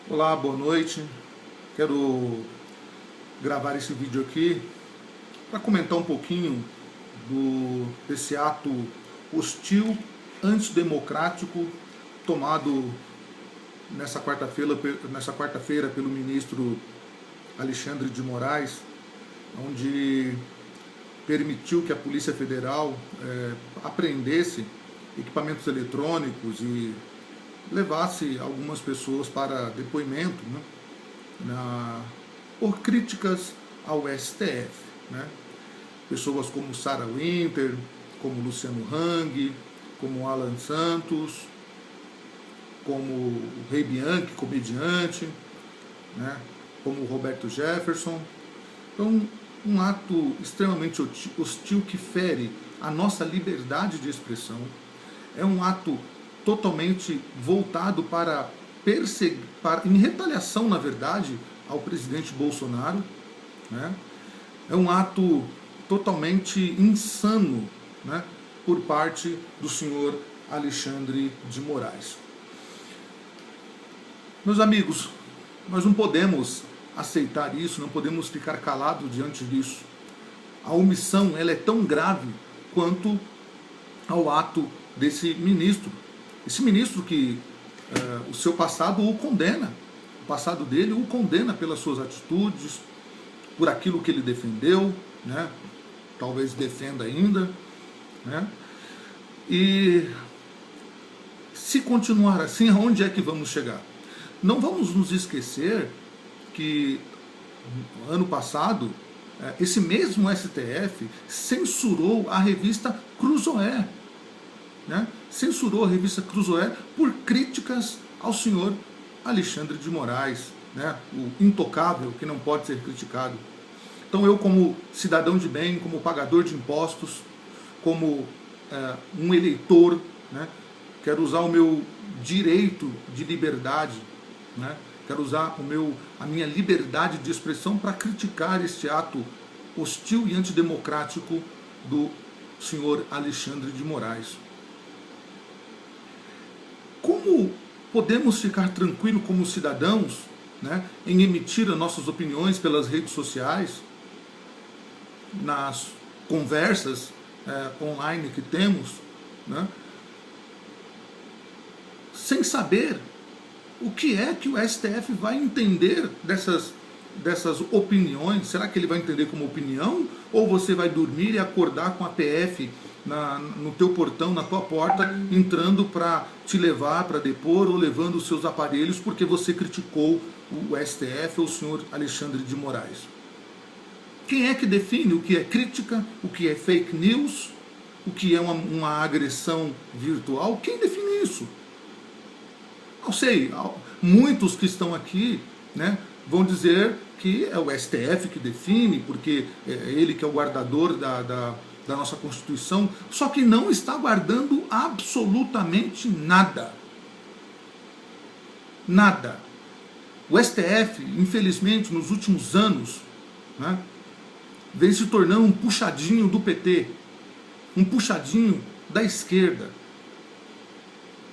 Olá, boa noite. Quero gravar esse vídeo aqui para comentar um pouquinho desse ato hostil, antidemocrático, tomado nessa quarta-feira pelo ministro Alexandre de Moraes, onde permitiu que a Polícia Federal apreendesse equipamentos eletrônicos e levasse algumas pessoas para depoimento, por críticas ao STF. Pessoas como Sarah Winter, como Luciano Hang, como Alan Santos, como o Rei Bianchi, comediante, como o Roberto Jefferson. Então, um ato extremamente hostil que fere a nossa liberdade de expressão. É um ato totalmente voltado para perseguir, em retaliação, na verdade, ao presidente Bolsonaro. É um ato totalmente insano, por parte do senhor Alexandre de Moraes. Meus amigos, nós não podemos aceitar isso, não podemos ficar calados diante disso. A omissão, ela é tão grave quanto ao ato desse ministro. Esse ministro que o seu passado o condena, o passado dele o condena pelas suas atitudes, por aquilo que ele defendeu, talvez defenda ainda, E se continuar assim, aonde é que vamos chegar? Não vamos nos esquecer que ano passado esse mesmo STF censurou a revista Cruzoé, censurou a revista Cruzoé por críticas ao senhor Alexandre de Moraes, o intocável que não pode ser criticado. Então eu, como cidadão de bem, como pagador de impostos, como um eleitor, quero usar o meu direito de liberdade, quero usar a minha liberdade de expressão para criticar este ato hostil e antidemocrático do senhor Alexandre de Moraes. Como podemos ficar tranquilos como cidadãos, em emitir as nossas opiniões pelas redes sociais, nas conversas online que temos, sem saber o que é que o STF vai entender dessas opiniões? Será que ele vai entender como opinião? Ou você vai dormir e acordar com a PF no teu portão, na tua porta, entrando para te levar para depor, ou levando os seus aparelhos porque você criticou o STF ou o senhor Alexandre de Moraes? Quem é que define o que é crítica, o que é fake news, o que é uma agressão virtual? Quem define isso? Não sei, muitos que estão aqui vão dizer que é o STF que define, porque é ele que é o guardador da nossa Constituição, só que não está guardando absolutamente nada. Nada. O STF, infelizmente, nos últimos anos, vem se tornando um puxadinho do PT, um puxadinho da esquerda.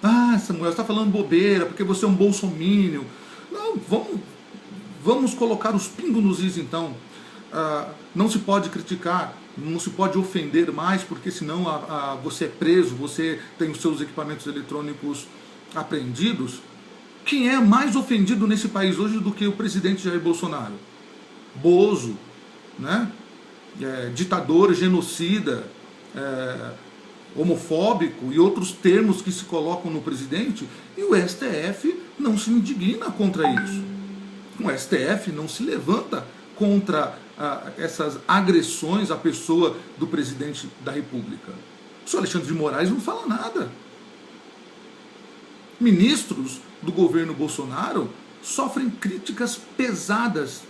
Ah, Samuel, você está falando bobeira, porque você é um bolsomínio. Não, vamos colocar os pingos nos is então. Não se pode criticar, não se pode ofender mais, porque senão você é preso, você tem os seus equipamentos eletrônicos apreendidos. Quem é mais ofendido nesse país hoje do que o presidente Jair Bolsonaro? Bozo, ditador, genocida, homofóbico e outros termos que se colocam no presidente, e o STF não se indigna contra isso. O STF não se levanta contra essas agressões à pessoa do presidente da República. O senhor Alexandre de Moraes não fala nada. Ministros do governo Bolsonaro sofrem críticas pesadas,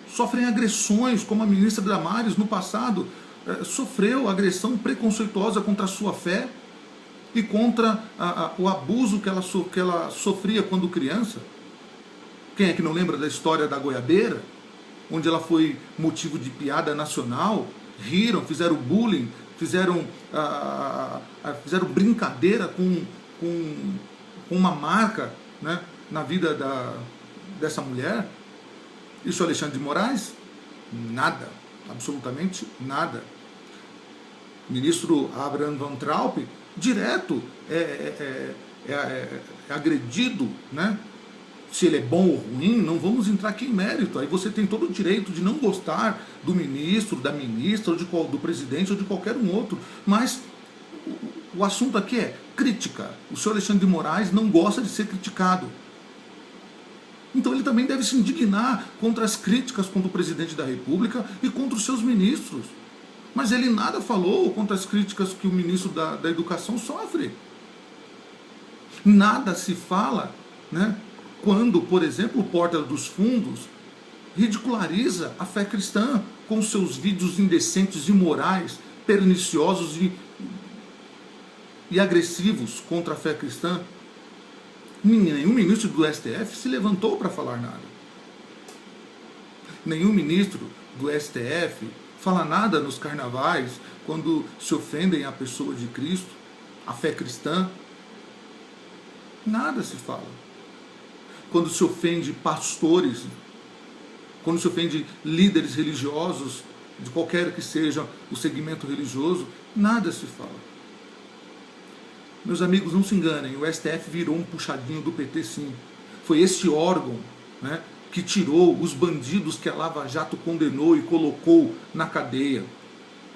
sofrem agressões, como a ministra Damares no passado sofreu agressão preconceituosa contra a sua fé e contra o abuso que ela sofria quando criança. Quem é que não lembra da história da goiabeira, onde ela foi motivo de piada nacional, riram, fizeram bullying, fizeram brincadeira com uma marca, na vida dessa mulher? Isso Alexandre de Moraes? Nada, absolutamente nada. O ministro Abraham Van Traub, direto, é agredido, né? Se ele é bom ou ruim, não vamos entrar aqui em mérito. Aí você tem todo o direito de não gostar do ministro, da ministra, ou do presidente ou de qualquer um outro. Mas o assunto aqui é crítica. O senhor Alexandre de Moraes não gosta de ser criticado. Então ele também deve se indignar contra as críticas contra o presidente da República e contra os seus ministros. Mas ele nada falou contra as críticas que o ministro da Educação sofre. Nada se fala, né, quando, por exemplo, o Porta dos Fundos ridiculariza a fé cristã com seus vídeos indecentes, imorais, perniciosos e agressivos contra a fé cristã. Nenhum ministro do STF se levantou para falar nada. Nenhum ministro do STF fala nada nos carnavais quando se ofendem a pessoa de Cristo, a fé cristã. Nada se fala. Quando se ofende pastores, quando se ofende líderes religiosos, de qualquer que seja o segmento religioso, nada se fala. Meus amigos, não se enganem, o STF virou um puxadinho do PT, sim. Foi esse órgão, né, que tirou os bandidos que a Lava Jato condenou e colocou na cadeia.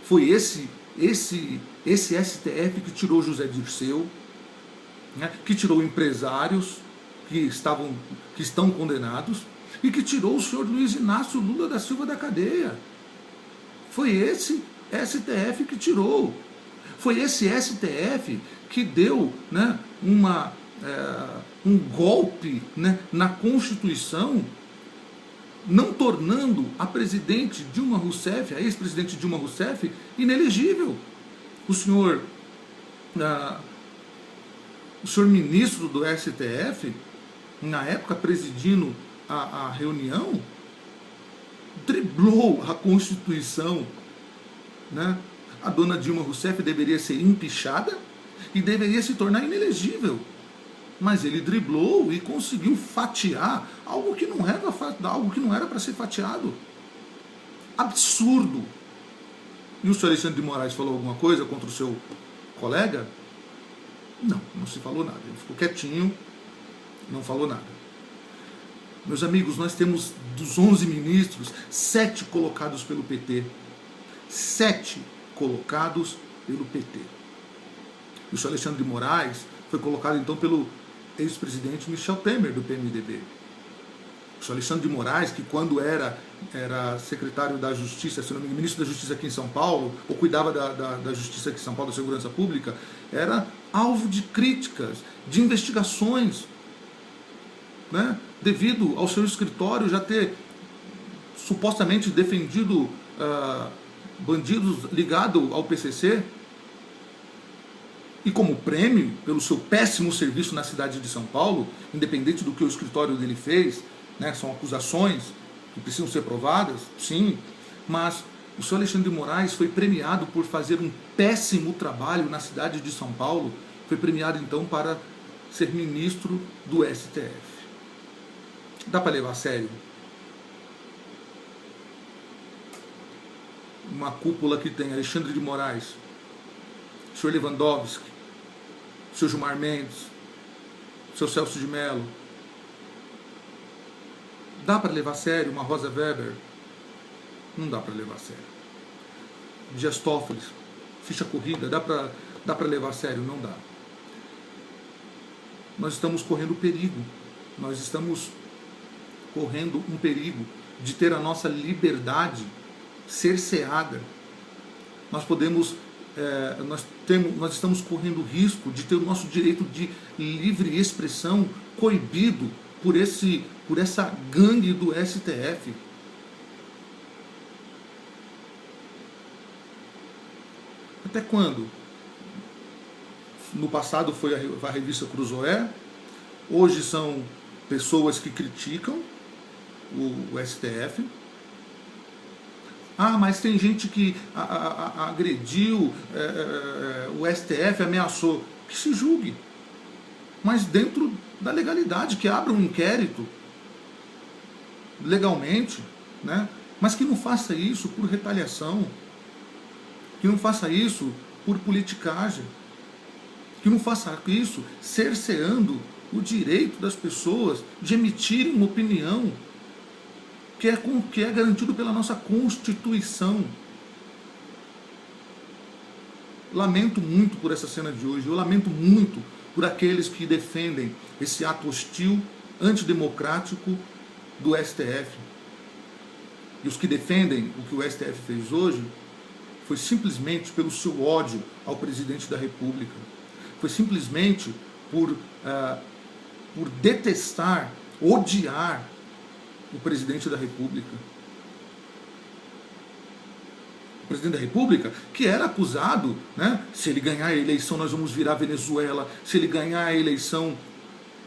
Foi esse STF que tirou José Dirceu, né, que tirou empresários que estão condenados e que tirou o senhor Luiz Inácio Lula da Silva da cadeia. Foi esse STF que tirou. Foi esse STF que deu, né, um golpe, né, na Constituição, não tornando a presidente Dilma Rousseff, a ex-presidente Dilma Rousseff, inelegível. O senhor ministro do STF, na época presidindo a reunião, driblou a Constituição, né? A dona Dilma Rousseff deveria ser empichada e deveria se tornar inelegível. Mas ele driblou e conseguiu fatiar algo que não era para ser fatiado. Absurdo. E o senhor Alexandre de Moraes falou alguma coisa contra o seu colega? Não se falou nada. Ele ficou quietinho, não falou nada. Meus amigos, nós temos dos 11 ministros, 7 colocados pelo PT. 7 colocados pelo PT. O senhor Alexandre de Moraes foi colocado então pelo ex-presidente Michel Temer, do PMDB. O senhor Alexandre de Moraes, que quando era secretário da Justiça, se não me engano, ministro da Justiça aqui em São Paulo, ou cuidava da Justiça aqui em São Paulo, da Segurança Pública, era alvo de críticas, de investigações, né, devido ao seu escritório já ter supostamente defendido bandidos ligados ao PCC, e como prêmio pelo seu péssimo serviço na cidade de São Paulo, independente do que o escritório dele fez, né, são acusações que precisam ser provadas, sim, mas o senhor Alexandre de Moraes foi premiado por fazer um péssimo trabalho na cidade de São Paulo, foi premiado então para ser ministro do STF. Dá para levar a sério? Uma cúpula que tem Alexandre de Moraes, o senhor Lewandowski, o senhor Gilmar Mendes, o senhor Celso de Mello. Dá para levar a sério uma Rosa Weber? Não dá para levar a sério. Dias Toffoli, ficha corrida, dá para levar a sério? Não dá. Nós estamos correndo perigo. Nós estamos correndo um perigo de ter a nossa liberdade cerceada. Nós estamos correndo o risco de ter o nosso direito de livre expressão coibido por essa gangue do STF. Até quando? No passado foi a revista Cruzoé, hoje são pessoas que criticam o STF. Ah, mas tem gente que agrediu, o STF ameaçou. Que se julgue. Mas dentro da legalidade, que abra um inquérito legalmente, né? Mas que não faça isso por retaliação, que não faça isso por politicagem, que não faça isso cerceando o direito das pessoas de emitirem uma opinião que é garantido pela nossa Constituição. Lamento muito por essa cena de hoje, eu lamento muito por aqueles que defendem esse ato hostil, antidemocrático do STF. E os que defendem o que o STF fez hoje foi simplesmente pelo seu ódio ao presidente da República. Foi simplesmente por detestar, odiar o presidente da República. O presidente da República, que era acusado, né? Se ele ganhar a eleição, nós vamos virar Venezuela. Se ele ganhar a eleição,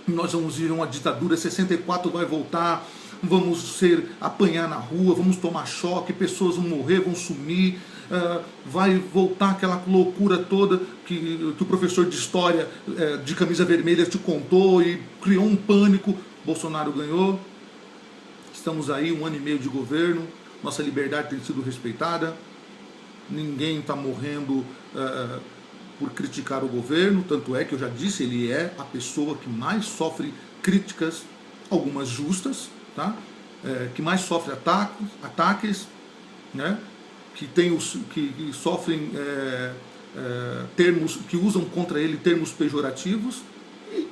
nós vamos vir uma ditadura, 64 vai voltar, vamos apanhar na rua, vamos tomar choque, pessoas vão morrer, vão sumir, vai voltar aquela loucura toda que o professor de história de camisa vermelha te contou e criou um pânico. Bolsonaro ganhou, estamos aí 1 ano e meio de governo, nossa liberdade tem sido respeitada, ninguém está morrendo por criticar o governo, tanto é que eu já disse, ele é a pessoa que mais sofre críticas, algumas justas, tá? Que mais sofre ataques, né? que sofrem termos, que usam contra ele termos pejorativos, e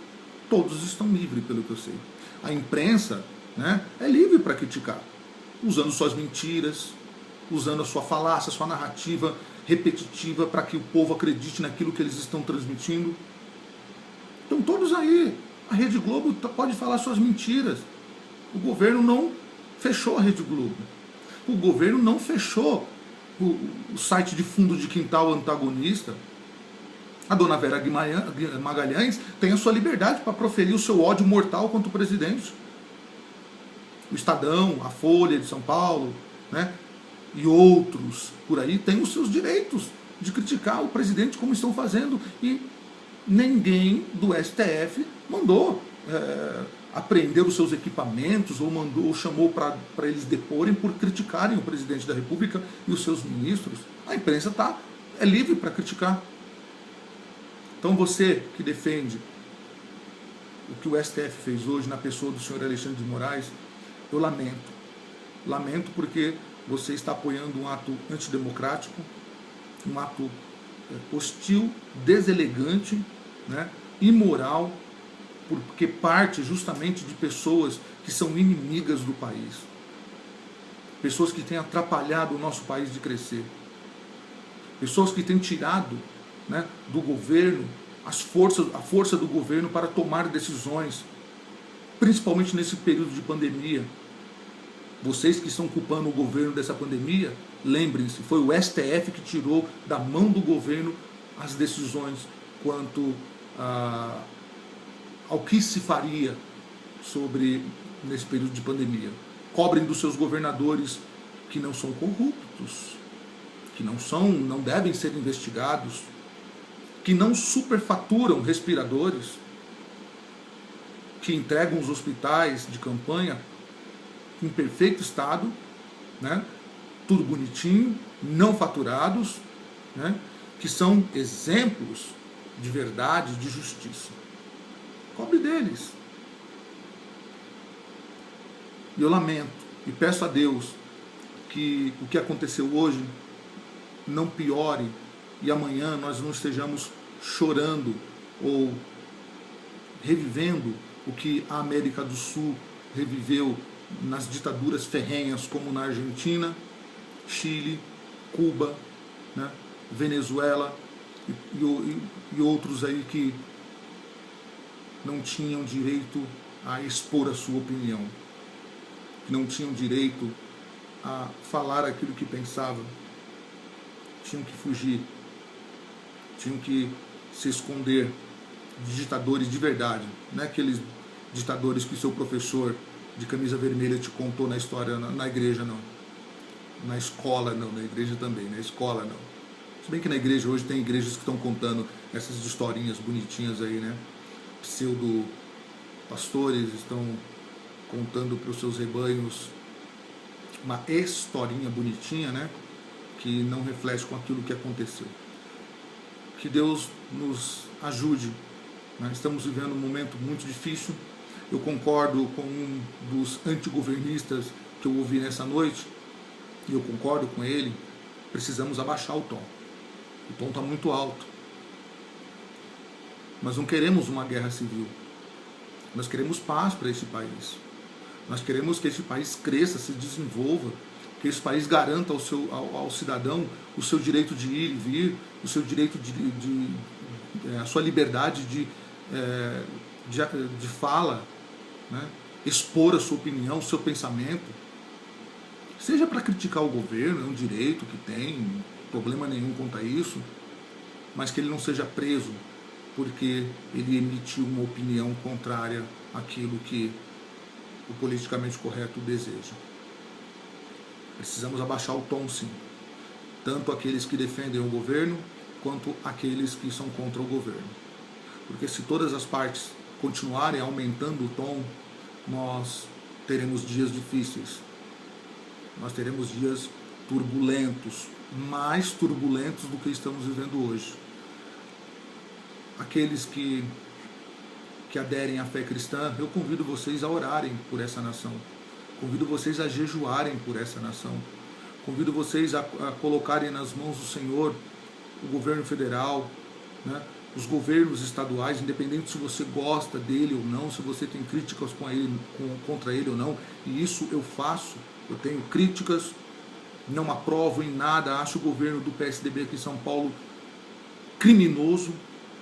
todos estão livres, pelo que eu sei. A imprensa, né, é livre para criticar, usando suas mentiras, usando a sua falácia, a sua narrativa repetitiva para que o povo acredite naquilo que eles estão transmitindo. Estão todos aí. A Rede Globo pode falar suas mentiras. O governo não fechou a Rede Globo. O governo não fechou o site de fundo de quintal antagonista. A dona Vera Magalhães tem a sua liberdade para proferir o seu ódio mortal contra o presidente. O Estadão, a Folha de São Paulo, né, e outros por aí têm os seus direitos de criticar o presidente como estão fazendo, e ninguém do STF mandou apreender os seus equipamentos ou chamou para eles deporem por criticarem o presidente da República e os seus ministros. A imprensa é livre para criticar. Então você que defende o que o STF fez hoje na pessoa do senhor Alexandre de Moraes, eu lamento. Lamento porque você está apoiando um ato antidemocrático, um ato hostil, deselegante, né, imoral, porque parte justamente de pessoas que são inimigas do país. Pessoas que têm atrapalhado o nosso país de crescer. Pessoas que têm tirado, né, do governo a força do governo para tomar decisões, principalmente nesse período de pandemia. Vocês que estão culpando o governo dessa pandemia, lembrem-se, foi o STF que tirou da mão do governo as decisões quanto ao que se faria nesse período de pandemia. Cobrem dos seus governadores que não são corruptos, que não devem ser investigados, que não superfaturam respiradores, que entregam os hospitais de campanha em perfeito estado, né? Tudo bonitinho, não faturados, né? Que são exemplos de verdade, de justiça. Cobre deles. E eu lamento e peço a Deus que o que aconteceu hoje não piore e amanhã nós não estejamos chorando ou revivendo o que a América do Sul reviveu nas ditaduras ferrenhas, como na Argentina, Chile, Cuba, né, Venezuela e outros aí que não tinham direito a expor a sua opinião, que não tinham direito a falar aquilo que pensavam, tinham que fugir, tinham que se esconder de ditadores de verdade, não é aqueles ditadores que seu professor de camisa vermelha te contou na história, na igreja não, na escola não, na igreja também, na escola não. Se bem que na igreja hoje tem igrejas que estão contando essas historinhas bonitinhas aí, né, pseudo pastores estão contando para os seus rebanhos uma historinha bonitinha, né? Que não reflete com aquilo que aconteceu. Que Deus nos ajude. Né? Estamos vivendo um momento muito difícil. Eu concordo com um dos antigovernistas que eu ouvi nessa noite, e eu concordo com ele. Precisamos abaixar o tom. O tom está muito alto. Nós não queremos uma guerra civil. Nós queremos paz para este país. Nós queremos que este país cresça, se desenvolva, que esse país garanta ao cidadão o seu direito de ir e vir, o seu direito a sua liberdade de fala, né? Expor a sua opinião, o seu pensamento. Seja para criticar o governo, é um direito que tem, problema nenhum quanto a isso, mas que ele não seja preso porque ele emitiu uma opinião contrária àquilo que o politicamente correto deseja. Precisamos abaixar o tom, sim. Tanto aqueles que defendem o governo, quanto aqueles que são contra o governo. Porque se todas as partes continuarem aumentando o tom, nós teremos dias difíceis. Nós teremos dias turbulentos, mais turbulentos do que estamos vivendo hoje. Aqueles que aderem à fé cristã, eu convido vocês a orarem por essa nação. Convido vocês a jejuarem por essa nação. Convido vocês a colocarem nas mãos do Senhor o governo federal, né, os governos estaduais, independente se você gosta dele ou não, se você tem críticas contra ele ou não. E isso eu faço. Eu tenho críticas, não aprovo em nada, acho o governo do PSDB aqui em São Paulo criminoso,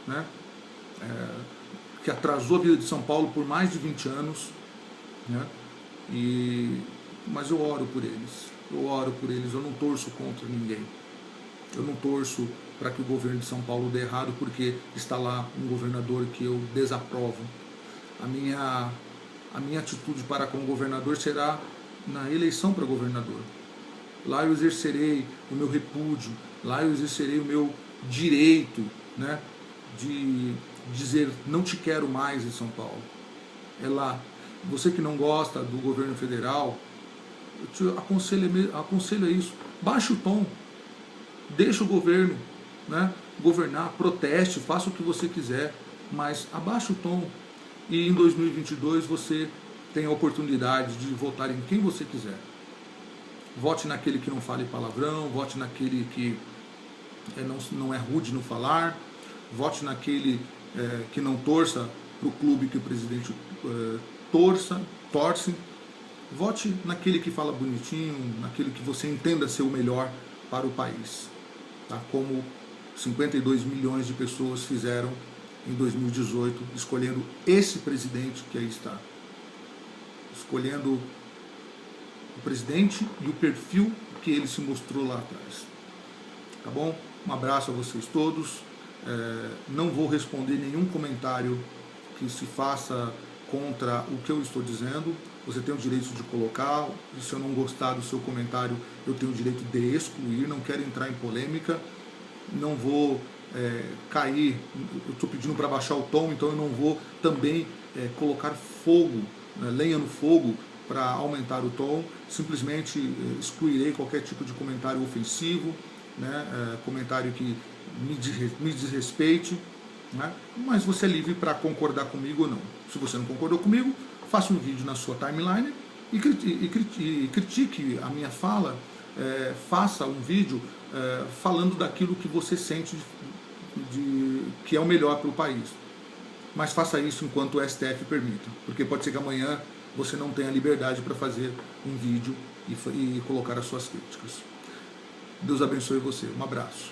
né? Que atrasou a vida de São Paulo por mais de 20 anos, né? Mas eu oro por eles, eu não torço contra ninguém, eu não torço para que o governo de São Paulo dê errado porque está lá um governador que eu desaprovo. A minha atitude para com o governador será na eleição para governador. Lá eu exercerei o meu repúdio, lá eu exercerei o meu direito, né, de dizer não te quero mais em São Paulo. É lá. Você que não gosta do governo federal, eu te aconselho a isso. Baixe o tom, deixa o governo, né, governar, proteste, faça o que você quiser, mas abaixe o tom. E em 2022 você tem a oportunidade de votar em quem você quiser. Vote naquele que não fale palavrão, vote naquele que não é rude no falar, vote naquele que não torça para o clube que o presidente torce, vote naquele que fala bonitinho, naquele que você entenda ser o melhor para o país, tá? Como 52 milhões de pessoas fizeram em 2018, escolhendo esse presidente que aí está, escolhendo o presidente e o perfil que ele se mostrou lá atrás. Tá bom? Um abraço a vocês todos. Não vou responder nenhum comentário que se faça contra o que eu estou dizendo. Você tem o direito de colocar, e se eu não gostar do seu comentário, eu tenho o direito de excluir, não quero entrar em polêmica, não vou cair, eu estou pedindo para baixar o tom, então eu não vou também colocar fogo, lenha no fogo para aumentar o tom, simplesmente excluirei qualquer tipo de comentário ofensivo, né, comentário que me desrespeite, né, mas você é livre para concordar comigo ou não. Se você não concordou comigo, faça um vídeo na sua timeline e critique a minha fala, faça um vídeo falando daquilo que você sente que é o melhor para o país. Mas faça isso enquanto o STF permita, porque pode ser que amanhã você não tenha liberdade para fazer um vídeo e colocar as suas críticas. Deus abençoe você. Um abraço.